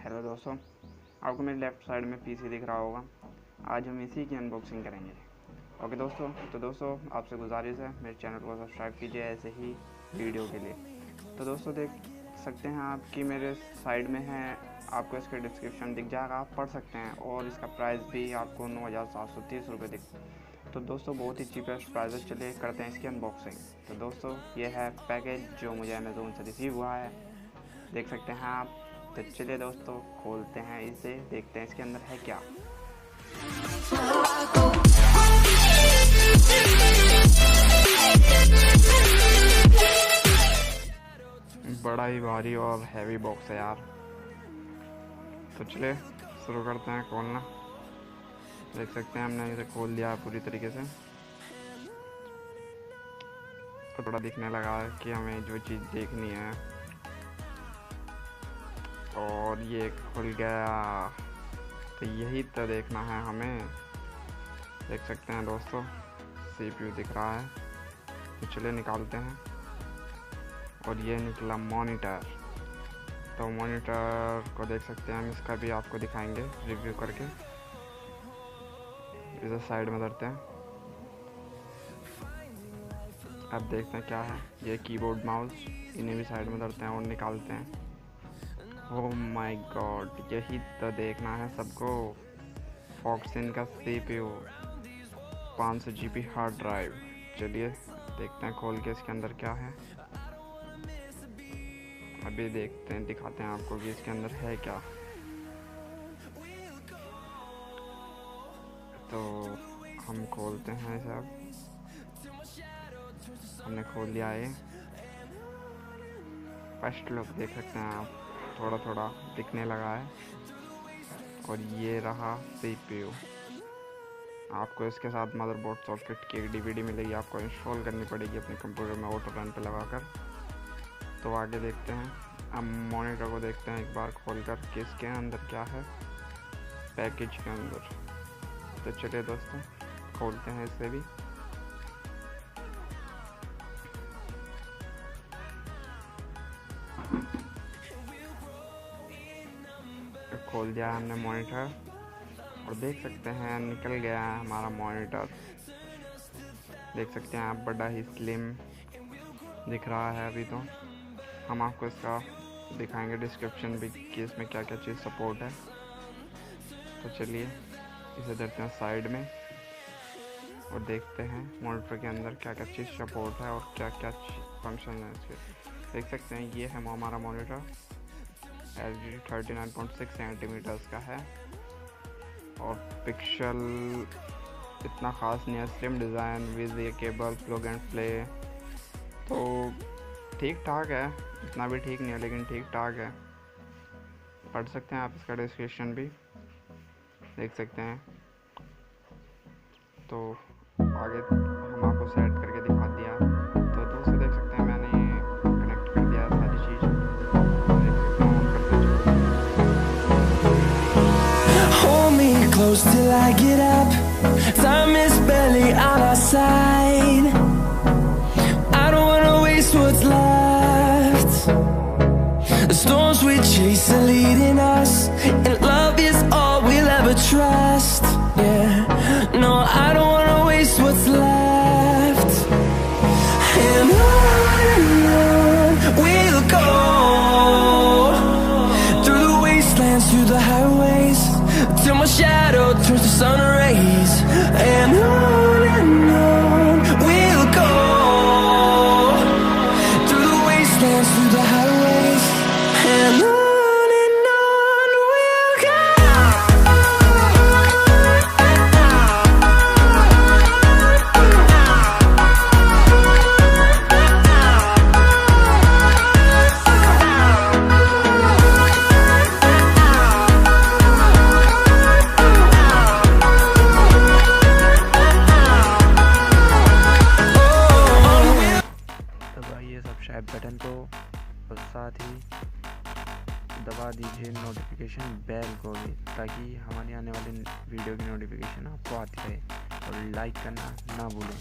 Hello दोस्तों, आपको मेरे लेफ़्ट साइड में पीसी दिख रहा होगा। आज हम इसी की अनबॉक्सिंग करेंगे। ओके दोस्तों, तो दोस्तों आपसे गुजारिश है मेरे चैनल को सब्सक्राइब कीजिए ऐसे ही वीडियो के लिए। तो दोस्तों देख सकते हैं आप कि मेरे साइड में है, आपको इसका डिस्क्रिप्शन दिख जाएगा, आप पढ़ सकते हैं। और इसका प्राइस भी आपको 9,730 रुपये दिख। तो दोस्तों बहुत ही चीपेस्ट प्राइस है। चलिए करते हैं इसकी अनबॉक्सिंग। तो दोस्तों ये है पैकेज जो मुझे अमेज़ोन से रिसीव हुआ है, देख सकते हैं आप। तो चलिए दोस्तों खोलते हैं इसे, देखते हैं इसके अंदर है क्या। बड़ा ही भारी और हैवी बॉक्स है यार। तो चलिए शुरू करते हैं खोलना। देख सकते हैं हमने इसे खोल लिया पूरी तरीके से। तो थोड़ा दिखने लगा है कि हमें जो चीज़ देखनी है, और ये खुल गया। तो यही तो देखना है हमें। देख सकते हैं दोस्तों CPU दिख रहा है। तो चलिए निकालते हैं। और ये निकला मॉनिटर। तो मॉनिटर को देख सकते हैं हम, इसका भी आपको दिखाएंगे रिव्यू करके। इसे साइड में धरते हैं। अब देखते हैं क्या है। ये कीबोर्ड माउस, इन्हें भी साइड में धरते हैं और निकालते हैं। ओह माय गॉड, यही तो देखना है सबको। फॉक्सिन का CPU, 500 GB हार्ड ड्राइव। चलिए देखते हैं खोल के इसके अंदर क्या है। अभी देखते हैं, दिखाते हैं आपको कि इसके अंदर है क्या। तो हम खोलते हैं इसे। अब हमने खोल लिया है। फर्स्ट लुक देख सकते हैं आप, थोड़ा थोड़ा दिखने लगा है। और ये रहा CPU। आपको इसके साथ मदरबोर्ड सॉकेट की एक DVD मिलेगी, आपको इंस्टॉल करनी पड़ेगी अपने कंप्यूटर में ऑटो रन पे लगाकर। तो आगे देखते हैं। अब मॉनिटर को देखते हैं एक बार खोलकर कि इसके अंदर क्या है पैकेज के अंदर। तो चलिए दोस्तों खोलते हैं इसे भी। खोल दिया हमने मॉनिटर और देख सकते हैं निकल गया है हमारा मॉनिटर। देख सकते हैं आप, बड़ा ही स्लिम दिख रहा है। अभी तो हम आपको इसका दिखाएंगे डिस्क्रिप्शन भी कि इसमें क्या क्या चीज़ सपोर्ट है। तो चलिए इसे धरते हैं साइड में और देखते हैं मॉनिटर के अंदर क्या क्या चीज़ सपोर्ट है और क्या क्या फंक्शन है इसके। देख सकते हैं ये है हमारा मॉनिटर। LG 39.6 सेंटीमीटर्स का है और पिक्सल इतना ख़ास नहीं है। स्लिम डिज़ाइन विद ये केबल प्लग एंड प्ले। तो ठीक ठाक है, इतना भी ठीक नहीं है लेकिन ठीक ठाक है। पढ़ सकते हैं आप इसका डिस्क्रिप्शन भी, देख सकते हैं। तो आगे हम आपको सेट करके दिखा दिया। तो दोस्तों देख सकते हैं मैंने कनेक्ट कर दिया सारी चीज़। Close till I get up. Time is barely on our side. I don't wanna waste what's left. The storms we chase are leading us, and love is all we'll ever trust. Yeah, no, I don't wanna waste what's left. And on we'll go, through the wastelands, through the highways, till my shadow turns to sun rays. And on we'll go, through the wastelands, through the highways. And on we'll go. Subscribe button को और साथ ही दबा दीजिए notification bell को भी, ताकि हमारी आने वाली वीडियो की नोटिफिकेशन आपको आती रहे। और लाइक करना ना भूलें।